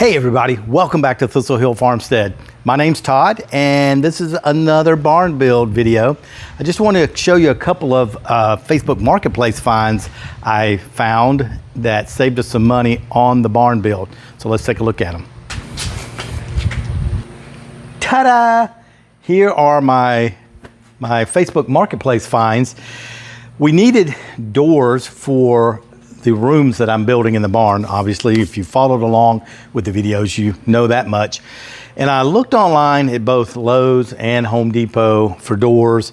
Hey everybody, welcome back to Thistle Hill Farmstead. My name's Todd and this is another barn build video. I just want to show you a couple of Facebook Marketplace finds I found that saved us some money on the barn build. So let's take a look at them. Ta-da! Here are my Facebook Marketplace finds. We needed doors for the rooms that I'm building in the barn. Obviously, if you followed along with the videos, you know that much. And I looked online at both Lowe's and Home Depot for doors.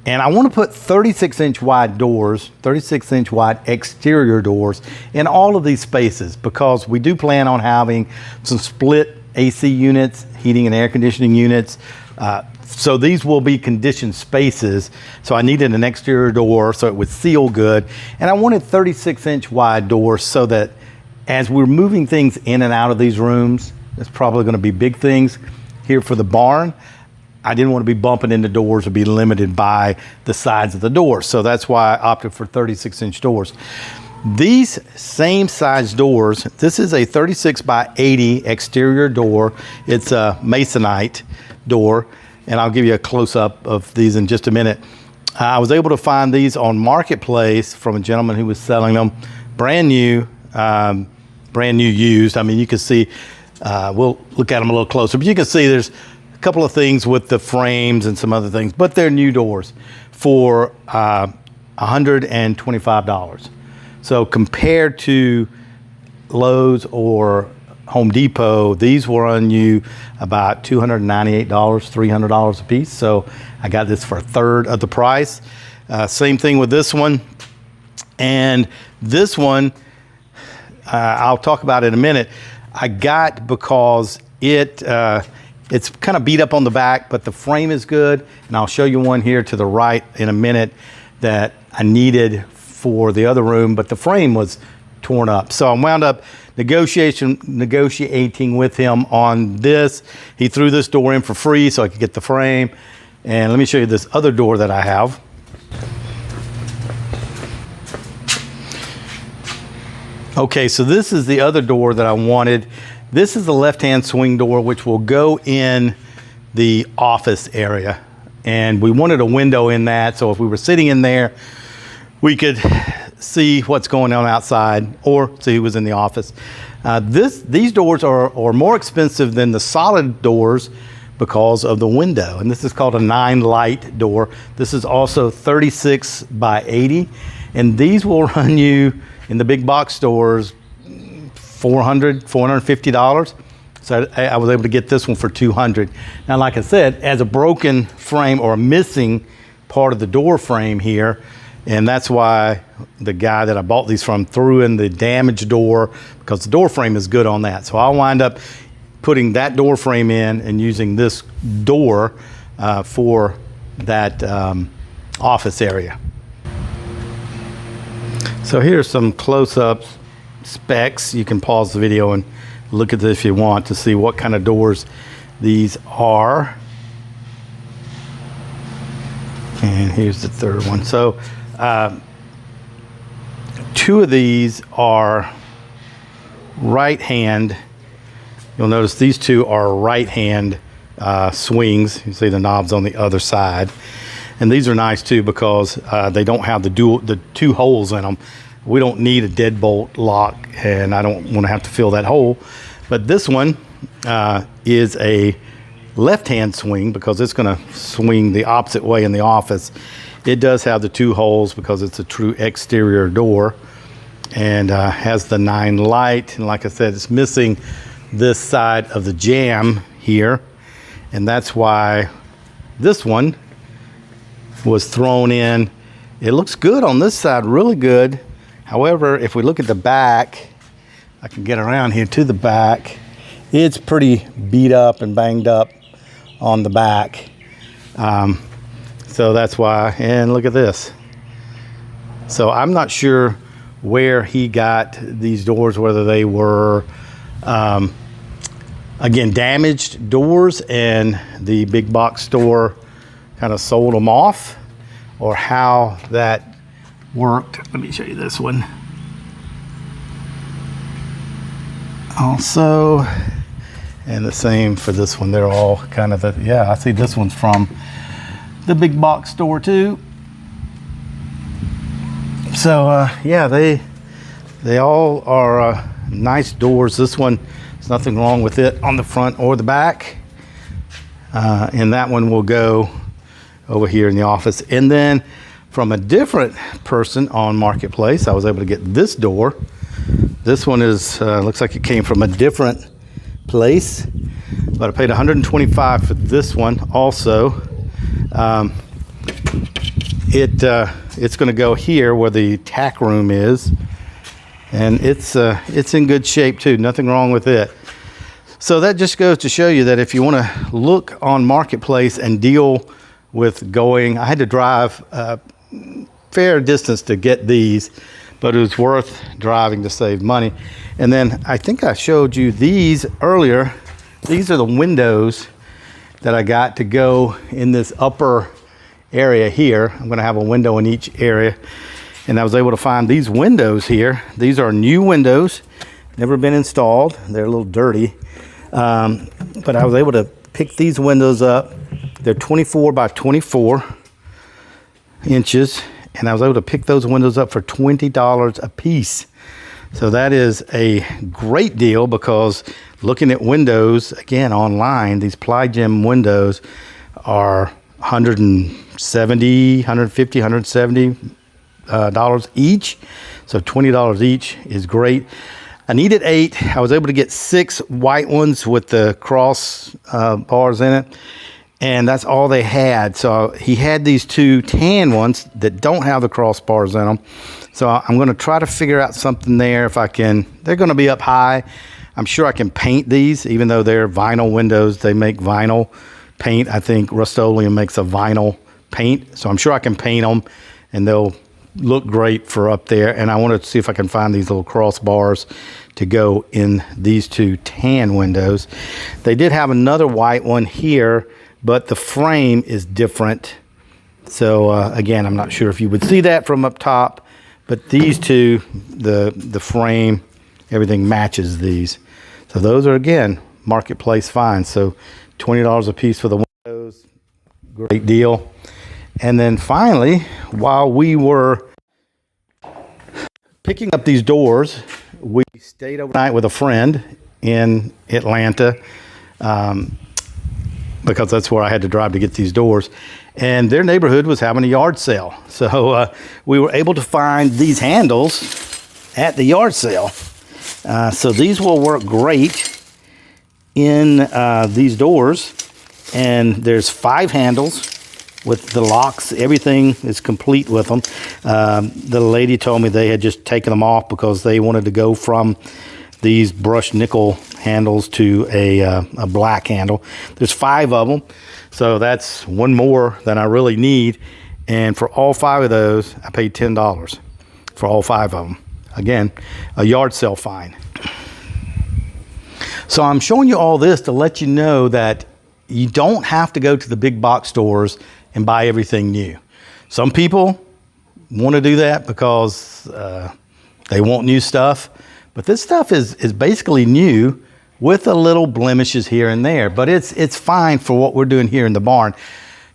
And I want to put 36-inch wide doors, 36-inch wide exterior doors in all of these spaces because we do plan on having some split AC units, heating and air conditioning units. So these will be conditioned spaces. So I needed an exterior door so it would seal good. And I wanted 36-inch wide doors so that as we're moving things in and out of these rooms, there's probably going to be big things here for the barn. I didn't want to be bumping into doors or be limited by the sides of the doors. So that's why I opted for 36-inch doors. These same size doors, this is a 36 by 80 exterior door. It's a Masonite door. And I'll give you a close-up of these in just a minute. I was able to find these on Marketplace from a gentleman who was selling them brand new used. I mean, you can see, we'll look at them a little closer, but you can see there's a couple of things with the frames and some other things, but they're new doors for $125. So compared to Lowe's or Home Depot, these will run you about $298, $300 a piece. So I got this for a third of the price. Same thing with this one. And this one, I'll talk about it in a minute. I got because it's kind of beat up on the back, but the frame is good. And I'll show you one here to the right in a minute that I needed for the other room, but the frame was torn up. So I wound up negotiating with him on this. He threw this door in for free so I could get the frame. And let me show you this other door that I have. Okay, so this is the other door that I wanted. This is the left-hand swing door, which will go in the office area. And we wanted a window in that, so if we were sitting in there, we could see what's going on outside or see who was in the office. These doors are more expensive than the solid doors because of the window. And this is called a 9-light door. This is also 36 by 80. And these will run you in the big box stores $400, $450. So I was able to get this one for $200. Now, like I said, as a broken frame or a missing part of the door frame here, and that's why the guy that I bought these from threw in the damaged door because the door frame is good on that. So I'll wind up putting that door frame in and using this door for that office area. So here's some close-up specs. You can pause the video and look at this if you want to see what kind of doors these are. And here's the third one. So two of these are right hand. You'll notice these two are right hand swings. You see the knobs on the other side. And these are nice too because they don't have the two holes in them. We don't need a deadbolt lock and I don't want to have to fill that hole. But this one is a left hand swing because it's going to swing the opposite way in the office. It does have the two holes because it's a true exterior door and has the 9-light. And like I said, it's missing this side of the jamb here. And that's why this one was thrown in. It looks good on this side, really good. However, if we look at the back, I can get around here to the back. It's pretty beat up and banged up on the back. So that's why, and look at this. So I'm not sure where he got these doors, whether they were, again, damaged doors and the big box store kind of sold them off, or how that worked. Let me show you this one. Also, and the same for this one. They're all kind of yeah, I see this one's from the big box store too. So yeah, they all are nice doors. This one, there's nothing wrong with it on the front or the back. And that one will go over here in the office. And then from a different person on Marketplace, I was able to get this door. This one is looks like it came from a different place, but I paid $125 for this one also. It's going to go here where the tack room is, and it's in good shape too. Nothing wrong with it. So that just goes to show you that if you want to look on Marketplace and deal with going, I had to drive a fair distance to get these, but it was worth driving to save money. And then I think I showed you these earlier. These are the windows that I got to go in this upper area here. I'm going to have a window in each area, and I was able to find these windows here. These are new windows, never been installed. They're a little dirty, but I was able to pick these windows up. They're 24 by 24 inches, and I was able to pick those windows up for $20 a piece. So that is a great deal, because looking at windows again online, these Ply-Gem windows are $170, $150, $170 each. So $20 each is great. I needed 8. I was able to get 6 white ones with the cross bars in it, and that's all they had. So he had these 2 tan ones that don't have the crossbars in them. So I'm going to try to figure out something there if I can. They're going to be up high. I'm sure I can paint these, even though they're vinyl windows. They make vinyl paint. I think Rust-Oleum makes a vinyl paint. So I'm sure I can paint them, and they'll look great for up there. And I want to see if I can find these little crossbars to go in these 2 tan windows. They did have another white one here, but the frame is different. So again, I'm not sure if you would see that from up top, but these 2, the frame, everything matches these. So those are, again, Marketplace finds. So $20 a piece for the windows, great deal. And then finally, while we were picking up these doors, we stayed overnight with a friend in Atlanta, because that's where I had to drive to get these doors. And their neighborhood was having a yard sale. So we were able to find these handles at the yard sale. So these will work great in these doors. And there's 5 handles with the locks. Everything is complete with them. The lady told me they had just taken them off because they wanted to go from these brushed nickel handles to a black handle. There's 5 of them, so that's one more than I really need. And for all 5 of those, I paid $10 for all 5 of them. Again, a yard sale find. So I'm showing you all this to let you know that you don't have to go to the big box stores and buy everything new. Some people want to do that because they want new stuff. But this stuff is basically new with a little blemishes here and there. But it's fine for what we're doing here in the barn.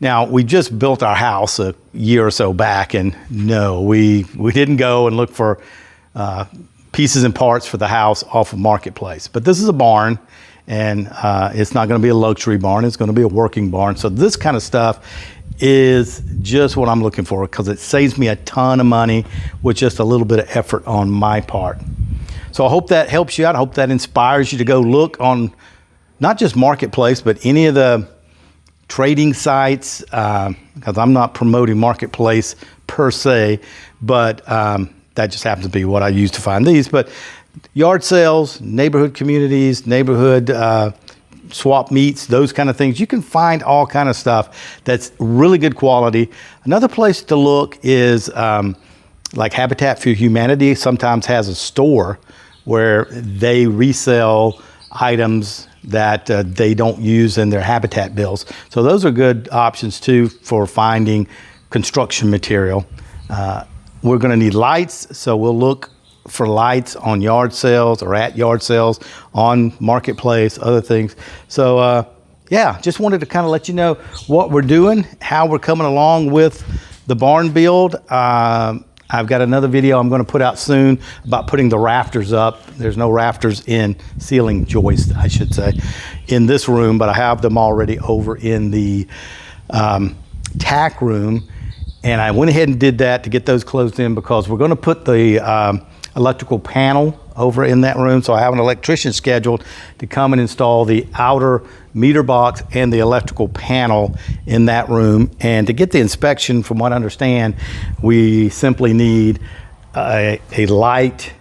Now, we just built our house a year or so back, and no, we didn't go and look for pieces and parts for the house off of Marketplace. But this is a barn, and it's not going to be a luxury barn. It's going to be a working barn. So this kind of stuff is just what I'm looking for, because it saves me a ton of money with just a little bit of effort on my part. So I hope that helps you out. I hope that inspires you to go look on not just Marketplace, but any of the trading sites, because I'm not promoting Marketplace per se, but that just happens to be what I use to find these. But yard sales, neighborhood communities, neighborhood swap meets, those kind of things. You can find all kind of stuff that's really good quality. Another place to look is like Habitat for Humanity sometimes has a store where they resell items that they don't use in their habitat bills. So those are good options too for finding construction material. We're going to need lights, so we'll look for lights on yard sales or at yard sales, on Marketplace, other things. So yeah, just wanted to kind of let you know what we're doing, how we're coming along with the barn build. I've got another video I'm going to put out soon about putting the rafters up. There's no rafters in ceiling joist, I should say, in this room, but I have them already over in the tack room. And I went ahead and did that to get those closed in because we're going to put the electrical panel over in that room. So I have an electrician scheduled to come and install the outer meter box and the electrical panel in that room. And to get the inspection, from what I understand, we simply need a light,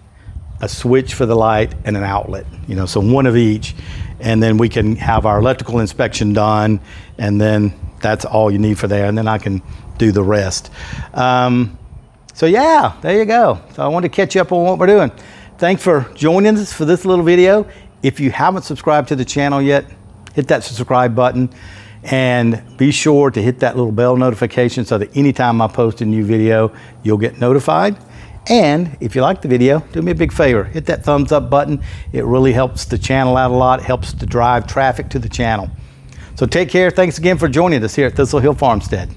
a switch for the light, and an outlet, you know, so one of each. And then we can have our electrical inspection done, and then that's all you need for there. And then I can do the rest. So yeah, there you go. So I wanted to catch you up on what we're doing. Thanks for joining us for this little video. If you haven't subscribed to the channel yet, hit that subscribe button and be sure to hit that little bell notification so that anytime I post a new video, you'll get notified. And if you like the video, do me a big favor, hit that thumbs up button. It really helps the channel out a lot. It helps to drive traffic to the channel. So take care. Thanks again for joining us here at Thistle Hill Farmstead.